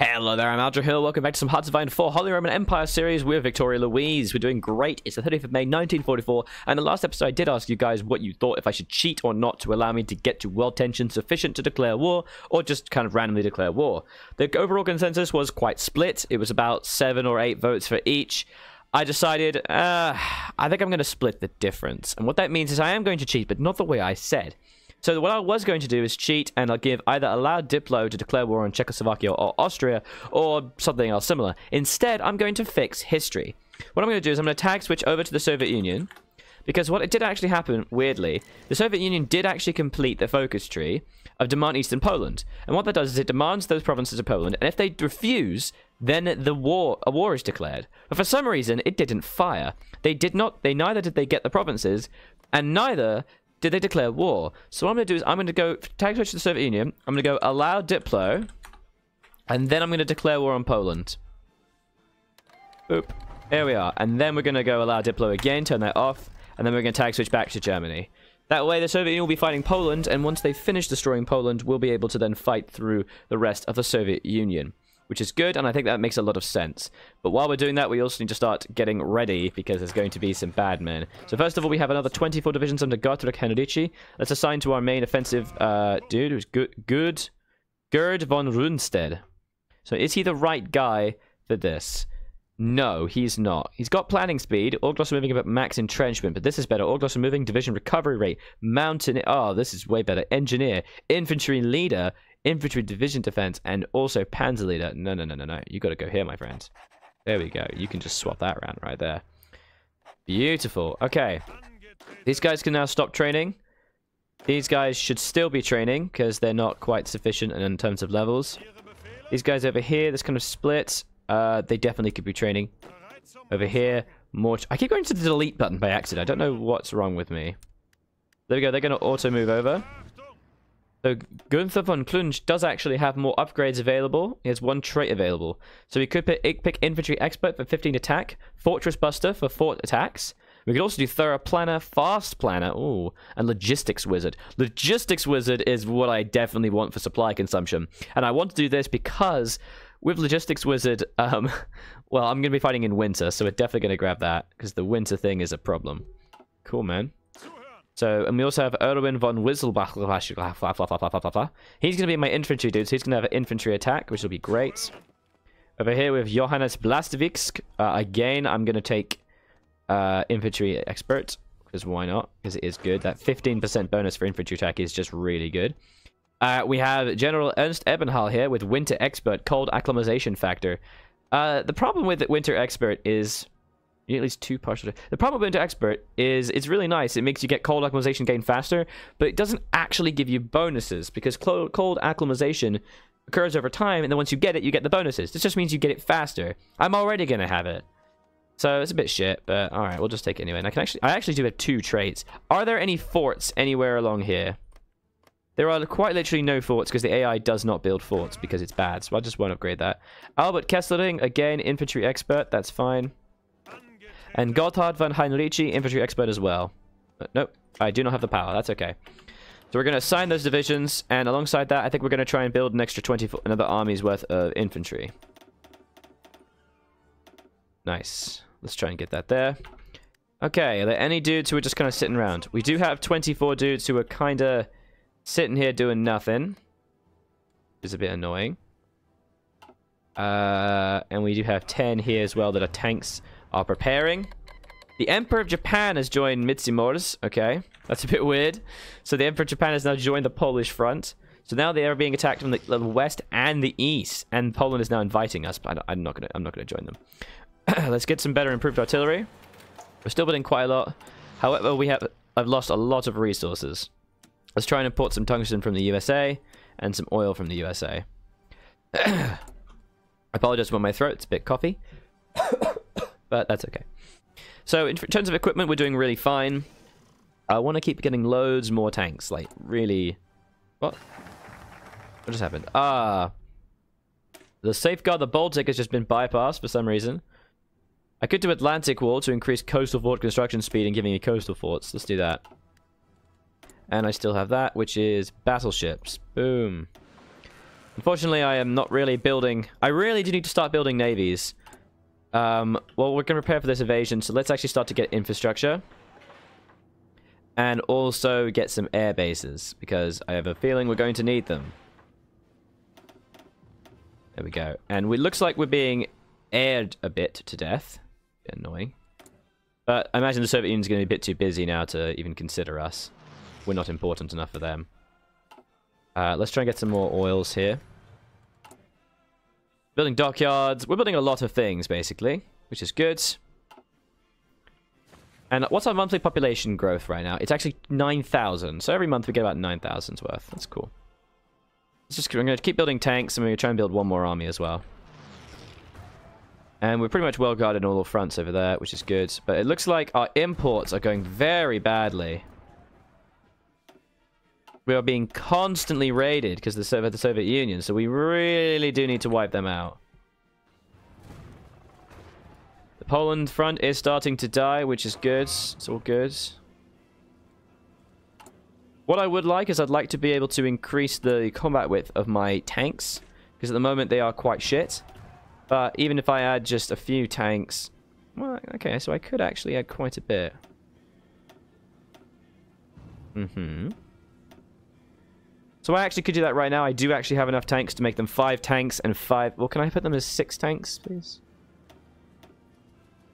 Hello there, I'm HRE. Welcome back to some Hearts of Iron 4 Holy Roman Empire series with Victoria Louise. We're doing great. It's the 30th of May, 1944, and the last episode I did ask you guys what you thought if I should cheat or not to allow me to get to world tension sufficient to declare war, or just kind of randomly declare war. The overall consensus was quite split. It was about 7 or 8 votes for each. I decided, I think I'm going to split the difference. And what that means is I am going to cheat, but not the way I said. So what I was going to do is cheat, and I'll give either allow Diplo to declare war on Czechoslovakia or Austria, or something else similar. Instead, I'm going to fix history. What I'm going to do is I'm going to tag switch over to the Soviet Union, because what did actually happen, weirdly, the Soviet Union did actually complete the focus tree of demand Eastern Poland. And what that does is it demands those provinces of Poland, and if they refuse, then a war is declared. But for some reason, it didn't fire. Neither did they get the provinces, and neither did they declare war. So what I'm going to do is I'm going to go tag switch to the Soviet Union. I'm going to go allow Diplo, and then I'm going to declare war on Poland. Oop. Here we are. And then we're going to go allow Diplo again, turn that off, and then we're going to tag switch back to Germany. That way the Soviet Union will be fighting Poland, and once they finish destroying Poland, we'll be able to then fight through the rest of the Soviet Union, which is good, and I think that makes a lot of sense. But while we're doing that, we also need to start getting ready, because there's going to be some bad men. So first of all, we have another 24 divisions under Gotthard Henrici. Let's assign to our main offensive dude, who's Gerd von Rundstedt. So is he the right guy for this? No, he's not. He's got planning speed, Orgloss moving about max entrenchment, but this is better. Orgloss moving, division recovery rate, mountain... Oh, this is way better. Engineer, infantry leader, infantry division defense, and also panzer leader. No. You got to go here, my friends. There we go. You can just swap that around right there. Beautiful. Okay. These guys can now stop training. These guys should still be training because they're not quite sufficient in terms of levels. These guys over here, this kind of split. They definitely could be training. Over here, more... I keep going to the delete button by accident. I don't know what's wrong with me. There we go. They're going to auto move over. So Gunther von Klunch does actually have more upgrades available. He has 1 trait available. So we could pick Infantry Expert for 15 attack, Fortress Buster for 4 attacks. We could also do Thorough Planner, Fast Planner, ooh, and Logistics Wizard. Logistics Wizard is what I definitely want for supply consumption. And I want to do this because with Logistics Wizard, well, I'm going to be fighting in winter, so we're definitely going to grab that because the winter thing is a problem. Cool, man. So, and we also have Erwin von Wisselbach. He's going to be my infantry dude, so he's going to have an infantry attack, which will be great. Over here we have Johannes Blasteviksk. Again, I'm going to take infantry expert, because why not? Because it is good. That 15% bonus for infantry attack is just really good. We have General Ernst Ebenhal here with winter expert, cold acclimatization factor. The problem with winter expert is... at least 2 partial... The problem with Winter Expert is it's really nice. It makes you get cold acclimatization gain faster, but it doesn't actually give you bonuses because cold acclimatization occurs over time, and then once you get it, you get the bonuses. This just means you get it faster. I'm already going to have it. So it's a bit shit, but alright, we'll just take it anyway. And I actually do have 2 traits. Are there any forts anywhere along here? There are quite literally no forts because the AI does not build forts because it's bad, so I just won't upgrade that. Albert Kesslering, again, infantry expert, that's fine. And Gotthard von Heinrici, infantry expert as well. Nope, I do not have the power. That's okay. So we're going to assign those divisions, and alongside that, I think we're going to try and build an extra another army's worth of infantry. Nice. Let's try and get that there. Okay, are there any dudes who are just kind of sitting around? We do have 24 dudes who are kind of sitting here doing nothing. Which is a bit annoying. And we do have 10 here as well that are tanks. Are preparing. The Emperor of Japan has joined Mitsimoris. Okay, that's a bit weird. So the Emperor of Japan has now joined the Polish front. So now they are being attacked from the west and the east, and Poland is now inviting us. But I'm not gonna join them. Let's get some better improved artillery. We're still building quite a lot. However, I've lost a lot of resources. Let's try and import some tungsten from the USA and some oil from the USA. I apologize for my throat. It's a bit coffee. But that's okay. So in terms of equipment, we're doing really fine. I want to keep getting loads more tanks. Like, really... What? What just happened? The Safeguard the Baltic has just been bypassed for some reason. I could do Atlantic Wall to increase coastal fort construction speed and giving me coastal forts. Let's do that. And I still have that, which is battleships. Boom. Unfortunately, I am not really building... I really do need to start building navies. Well, we're going to prepare for this invasion, so let's actually start to get infrastructure. And also get some air bases, because I have a feeling we're going to need them. There we go. And it looks like we're being aired a bit to death. Bit annoying. But I imagine the Soviet Union's going to be a bit too busy now to even consider us. We're not important enough for them. Let's try and get some more oils here. Building dockyards. We're building a lot of things, basically, which is good. And what's our monthly population growth right now? It's actually 9,000. So every month we get about 9,000's worth. That's cool. I'm going to keep building tanks, and we're going to try and build one more army as well. And we're pretty much well guarded on all fronts over there, which is good. But it looks like our imports are going very badly. We are being constantly raided because of the Soviet Union, so we really do need to wipe them out. The Poland front is starting to die, which is good. It's all good. What I would like is I'd like to be able to increase the combat width of my tanks, because at the moment they are quite shit. But even if I add just a few tanks... Well, okay, so I could actually add quite a bit. So I actually could do that right now. I do actually have enough tanks to make them 5 tanks and 5... Well, can I put them as 6 tanks, please?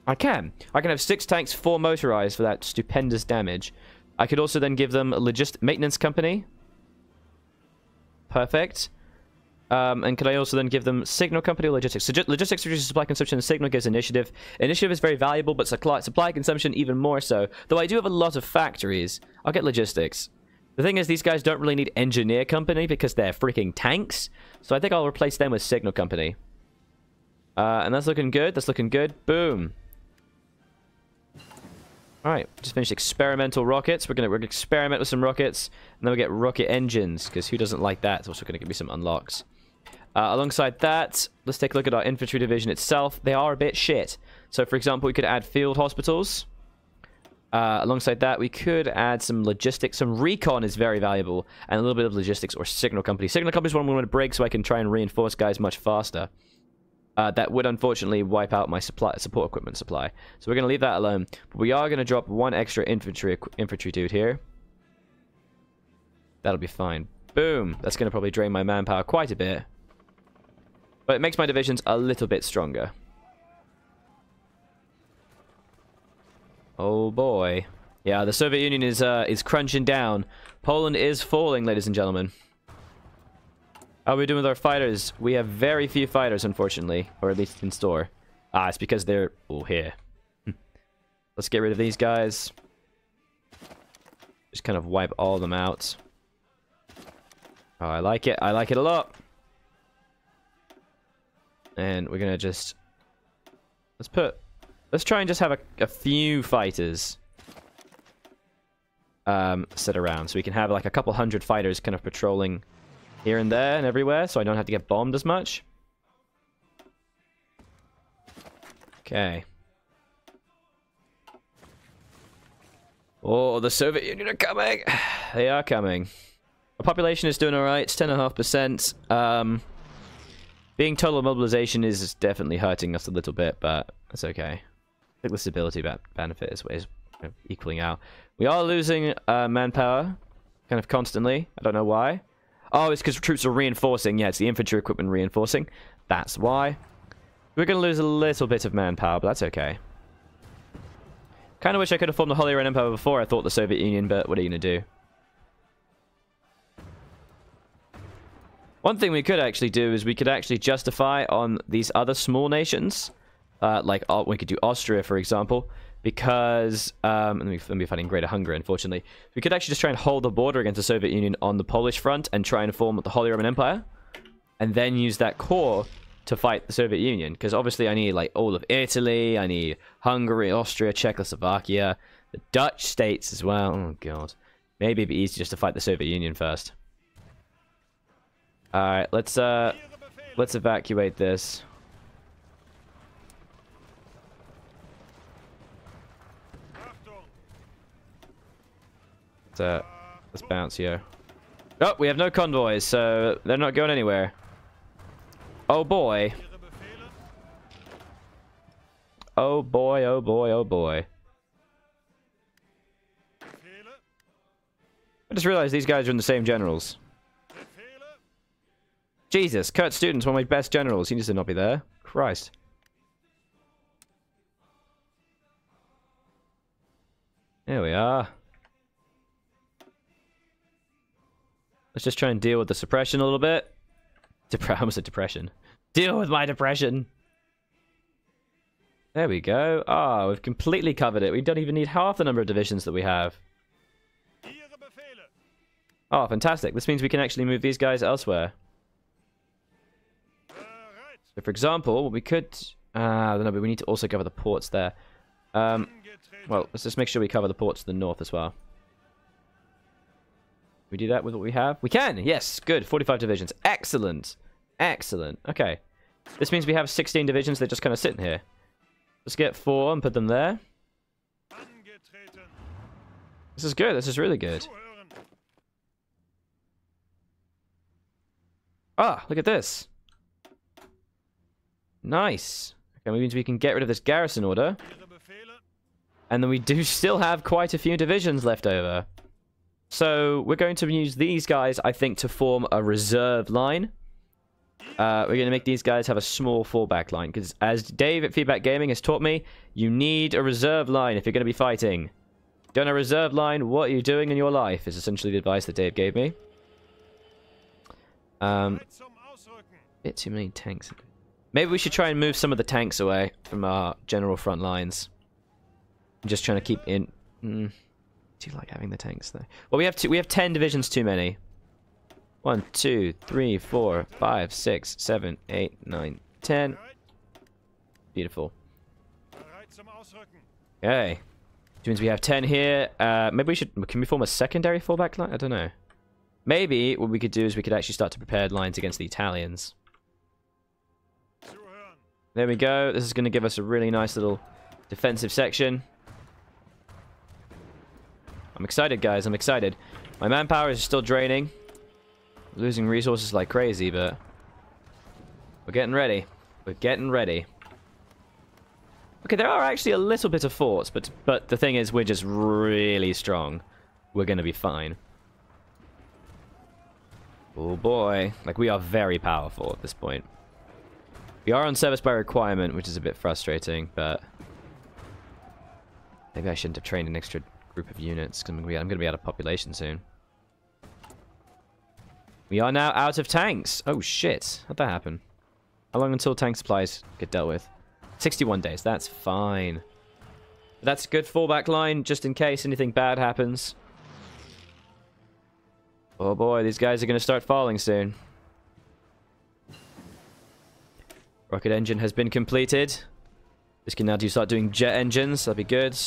I can. I can have 6 tanks, 4 motorized for that stupendous damage. I could also then give them a maintenance company. Perfect. And could I also then give them signal company or logistics? So logistics reduces supply consumption and signal gives initiative. Initiative is very valuable, but supply consumption even more so. Though I do have a lot of factories, I'll get logistics. The thing is, these guys don't really need engineer company because they're freaking tanks. So I think I'll replace them with signal company. And that's looking good. That's looking good. Boom. Alright, just finished experimental rockets. We're gonna experiment with some rockets, and then we'll get rocket engines, because who doesn't like that? It's also gonna give me some unlocks. Alongside that, let's take a look at our infantry division itself. They are a bit shit. So, for example, we could add field hospitals. Alongside that, we could add some logistics. Some recon is very valuable, and a little bit of logistics or signal company. Signal company is what I'm going to break so I can try and reinforce guys much faster. That would unfortunately wipe out my support equipment supply. So we're going to leave that alone. But we are going to drop 1 extra infantry dude here. That'll be fine. Boom. That's going to probably drain my manpower quite a bit. But it makes my divisions a little bit stronger. Oh boy. Yeah, the Soviet Union is crunching down. Poland is falling, ladies and gentlemen. How are we doing with our fighters? We have very few fighters, unfortunately. Or at least in store. Ah, it's because they're... Oh, here. Let's get rid of these guys. Just kind of wipe all of them out. Oh, I like it. I like it a lot. And we're gonna just... Let's try and just have a few fighters sit around. So we can have like a couple hundred fighters kind of patrolling here and there and everywhere, so I don't have to get bombed as much. Okay. Oh, the Soviet Union are coming! They are coming. Our population is doing alright. It's 10.5%. Being total mobilization is definitely hurting us a little bit, but that's okay. I think the stability benefit is equaling out. We are losing manpower kind of constantly. I don't know why. Oh, it's because troops are reinforcing. Yeah, it's the infantry equipment reinforcing. That's why. We're going to lose a little bit of manpower, but that's okay. Kind of wish I could have formed the Holy Roman Empire before I thought the Soviet Union, but what are you going to do? One thing we could actually do is we could actually justify on these other small nations. Like, we could do Austria, for example. Because, let me fighting Greater Hungary, unfortunately. We could actually just try and hold the border against the Soviet Union on the Polish front and try and form the Holy Roman Empire. And then use that core to fight the Soviet Union. Because obviously I need, like, all of Italy. I need Hungary, Austria, Czechoslovakia. The Dutch states as well. Oh, God. Maybe it'd be easier just to fight the Soviet Union first. Alright, let's evacuate this. Let's bounce here. Oh, we have no convoys, so they're not going anywhere. Oh boy. Oh boy, oh boy, oh boy. I just realized these guys are in the same generals. Jesus, Kurt Student's one of my best generals. He needs to not be there. Christ. There we are. Let's just try and deal with the suppression a little bit. I almost said depression. Deal with my depression. There we go. Ah, we've completely covered it. We don't even need half the number of divisions that we have. Oh, fantastic. This means we can actually move these guys elsewhere. So, for example, what we could... I don't know, but we need to also cover the ports there. Well, let's just make sure we cover the ports to the north as well. Can we do that with what we have? We can! Yes! Good. 45 divisions. Excellent! Excellent. Okay. This means we have 16 divisions. They're just kind of sitting here. Let's get 4 and put them there. This is good. This is really good. Ah, look at this. Nice. Okay, that means we can get rid of this garrison order. And then we do still have quite a few divisions left over. So we're going to use these guys, I think, to form a reserve line. We're going to make these guys have a small fallback line. Because as Dave at Feedback Gaming has taught me, you need a reserve line if you're going to be fighting. Don't have a reserve line, what are you doing in your life? Is essentially the advice that Dave gave me. Bit too many tanks. Maybe we should try and move some of the tanks away from our general front lines. I'm just trying to keep in... do you like having the tanks though? Well, we have 10 divisions too many. 1, 2, 3, 4, 5, 6, 7, 8, 9, 10. Beautiful. Okay. Which means we have 10 here. Maybe we should... Can we form a secondary fallback line? I don't know. Maybe what we could do is we could actually start to prepare lines against the Italians. There we go. This is going to give us a really nice little defensive section. I'm excited, guys. I'm excited. My manpower is still draining. We're losing resources like crazy, but we're getting ready. We're getting ready. Okay, there are actually a little bit of forts, but the thing is, we're just really strong. We're going to be fine. Oh boy. Like, we are very powerful at this point. We are on service by requirement, which is a bit frustrating, but maybe I shouldn't have trained an extra group of units, because I'm going to be out of population soon. We are now out of tanks. Oh shit. How'd that happen? How long until tank supplies get dealt with? 61 days. That's fine. That's a good fallback line, just in case anything bad happens. Oh boy, these guys are going to start falling soon. Rocket engine has been completed. This can now start doing jet engines. That'll be good.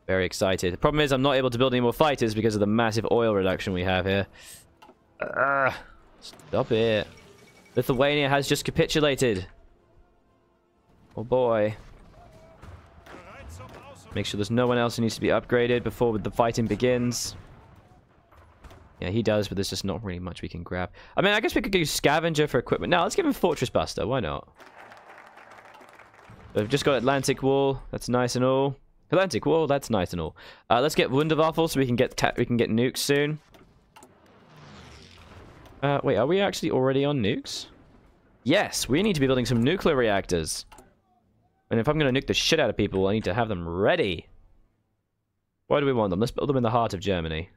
Very excited. The problem is I'm not able to build any more fighters because of the massive oil reduction we have here. Stop it. Lithuania has just capitulated. Oh boy. Make sure there's no one else who needs to be upgraded before the fighting begins. Yeah, he does, but there's just not really much we can grab. I mean, I guess we could use Scavenger for equipment. No, let's give him Fortress Buster. Why not? We've just got Atlantic Wall. That's nice and all. Atlantic Wall. That's nice and all. Let's get Wunderwaffel so we can get nukes soon. Wait, are we actually already on nukes? Yes, we need to be building some nuclear reactors. And if I'm going to nuke the shit out of people, I need to have them ready. Why do we want them? Let's build them in the heart of Germany.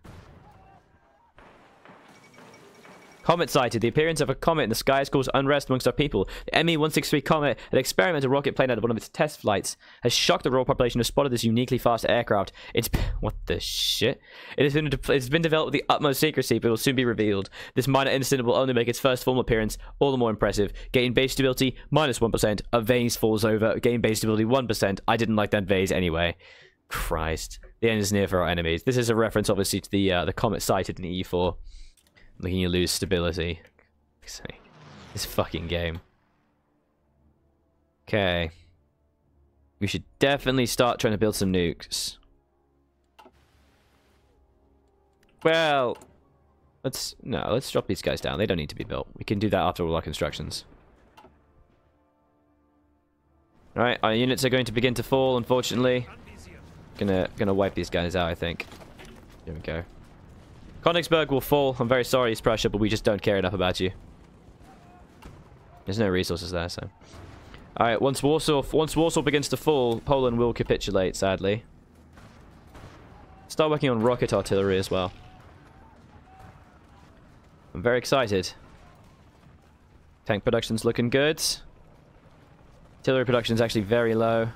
Comet sighted. The appearance of a comet in the sky has caused unrest amongst our people. The ME-163 comet, an experimental rocket plane out of one of its test flights, has shocked the royal population who spotted this uniquely fast aircraft. It's... What the shit? It's been developed with the utmost secrecy, but will soon be revealed. This minor incident will only make its first formal appearance all the more impressive. Gain base stability, -1%. A vase falls over. Gain base stability, 1%. I didn't like that vase anyway. Christ. The end is near for our enemies. This is a reference, obviously, to the comet sighted in E4. Making you lose stability. This fucking game. Okay. We should definitely start trying to build some nukes. Well, Let's drop these guys down. They don't need to be built. We can do that after all our constructions. Alright, our units are going to begin to fall, unfortunately. Gonna wipe these guys out, I think. Here we go. Königsberg will fall. I'm very sorry, East Prussia, but we just don't care enough about you. There's no resources there, so... Alright, once Warsaw begins to fall, Poland will capitulate, sadly. Start working on rocket artillery as well. I'm very excited. Tank production's looking good. Artillery production's actually very low.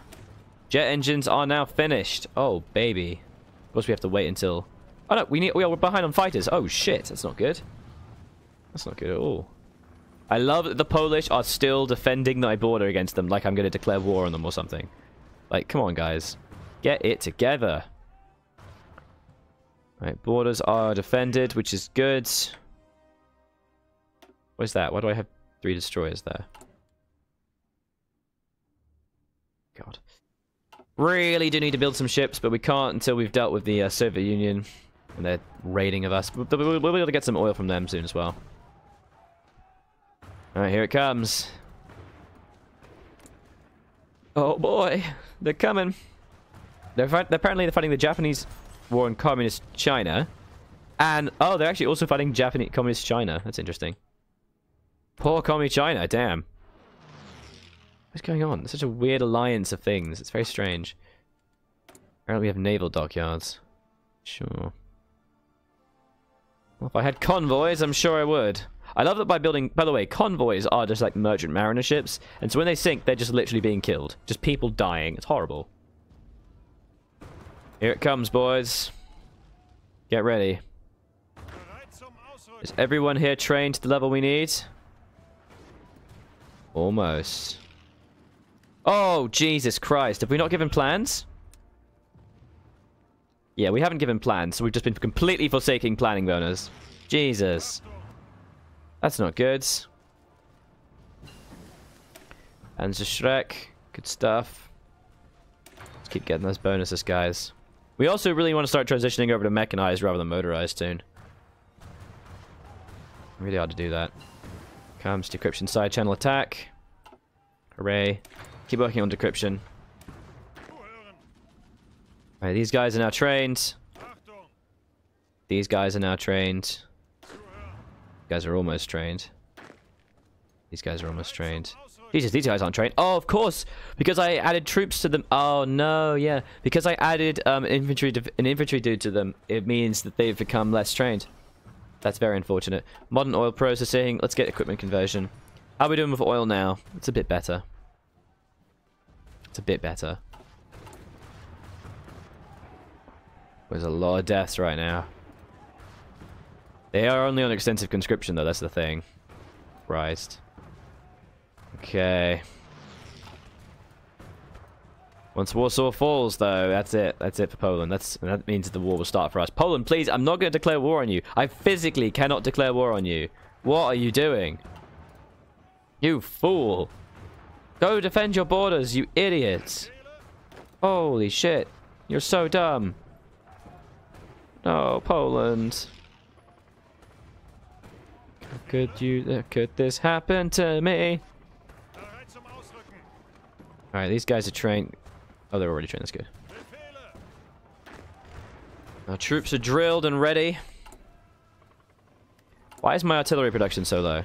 Jet engines are now finished. Oh, baby. Of course we have to wait until... Oh no, we're behind on fighters. Oh shit, that's not good. That's not good at all. I love that the Polish are still defending my border against them like I'm going to declare war on them or something. Like, come on guys. Get it together. Right, borders are defended, which is good. What's that? Why do I have 3 destroyers there? God. Really do need to build some ships, but we can't until we've dealt with the Soviet Union and their raiding of us. We'll be able to get some oil from them soon as well. Alright, here it comes. Oh boy, they're coming. Apparently they're fighting the Japanese war in communist China. And, oh, they're actually also fighting Japanese communist China. That's interesting. Poor communist China, damn. What's going on? It's such a weird alliance of things. It's very strange. Apparently we have naval dockyards. Sure. Well, if I had convoys, I'm sure I would. I love that by building... By the way, convoys are just like merchant mariner ships. And so when they sink, they're just literally being killed. Just people dying. It's horrible. Here it comes, boys. Get ready. Is everyone here trained to the level we need? Almost. Oh, Jesus Christ. Have we not given plans? Yeah, we haven't given plans, so we've just been completely forsaking planning bonus. Jesus. That's not good. And Shrek. Good stuff. Let's keep getting those bonuses, guys. We also really want to start transitioning over to mechanized rather than motorized soon. Really hard to do that. Comes decryption side channel attack. Hooray. Keep working on decryption. Alright, these guys are now trained. These guys are now trained. These guys are almost trained. These guys are almost trained. Jesus, these guys aren't trained. Oh, of course! Because I added troops to them. Oh, no, yeah. Because I added an infantry dude to them, it means that they've become less trained. That's very unfortunate. Modern oil processing. Let's get equipment conversion. How are we doing with oil now? It's a bit better. It's a bit better. There's a lot of deaths right now. They are only on extensive conscription, though. That's the thing. Christ. Okay. Once Warsaw falls, though, that's it. That's it for Poland. That means the war will start for us. Poland, please, I'm not going to declare war on you. I physically cannot declare war on you. What are you doing? You fool. Go defend your borders, you idiots. Holy shit. You're so dumb. No, Poland. Could this happen to me? Alright, these guys are trained. Oh, they're already trained. That's good. Our troops are drilled and ready. Why is my artillery production so low?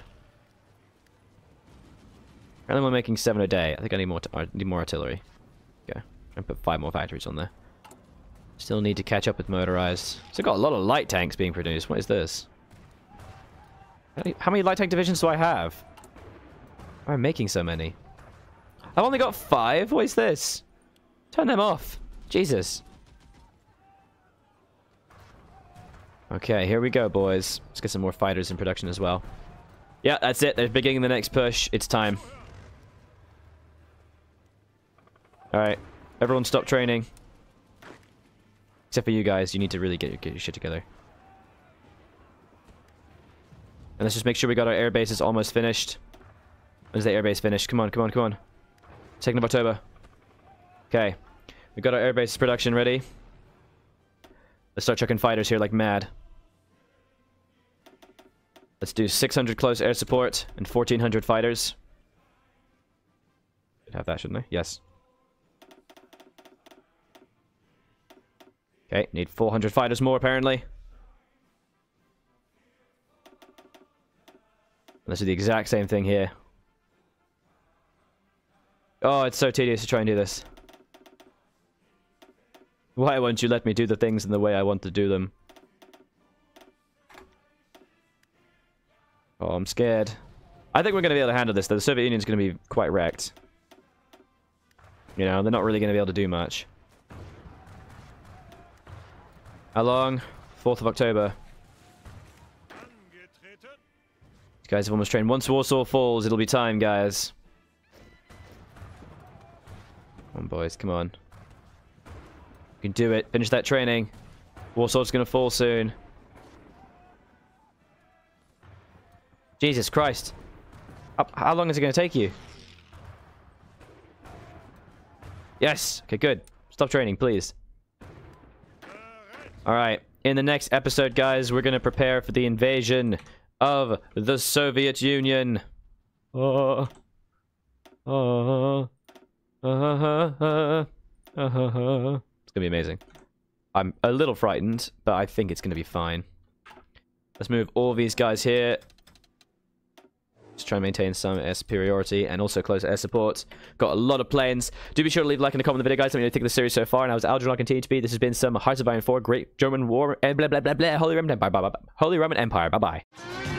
Apparently we're making 7 a day. I think I need more artillery. Okay. And put 5 more factories on there. Still need to catch up with motorized. So I've got a lot of light tanks being produced. What is this? How many light tank divisions do I have? Why am I making so many? I've only got 5? What is this? Turn them off. Jesus. Okay, here we go, boys. Let's get some more fighters in production as well. Yeah, that's it. They're beginning the next push. It's time. Alright. Everyone stop training. Except for you guys. You need to really get your shit together. And let's just make sure we got our air bases almost finished. When's the air base finished? Come on, come on, come on. 2nd of October. Okay. We got our air base production ready. Let's start chucking fighters here like mad. Let's do 600 close air support and 1,400 fighters. Should have that, shouldn't I? Yes. Okay, need 400 fighters more, apparently. Let's do the exact same thing here. Oh, it's so tedious to try and do this. Why won't you let me do the things in the way I want to do them? Oh, I'm scared. I think we're going to be able to handle this, though. The Soviet Union's going to be quite wrecked. You know, they're not really going to be able to do much. How long? 4th of October. These guys have almost trained. Once Warsaw falls, it'll be time, guys. Come on, boys. Come on. You can do it. Finish that training. Warsaw's going to fall soon. Jesus Christ. How long is it going to take you? Yes. Okay, good. Stop training, please. Alright. In the next episode, guys, we're going to prepare for the invasion of the Soviet Union. It's going to be amazing. I'm a little frightened, but I think it's going to be fine. Let's move all these guys here. Just try and maintain some air superiority and also close air support. Got a lot of planes. Do be sure to leave a like and a comment on the video, guys. Let me know what you think of the series so far. And I was Algernon, I'll continue to be. This has been some Hearts of Iron 4, Great German War, and blah, blah, blah, blah. Holy Roman Empire. Bye, bye. Holy Roman Empire. Bye-bye.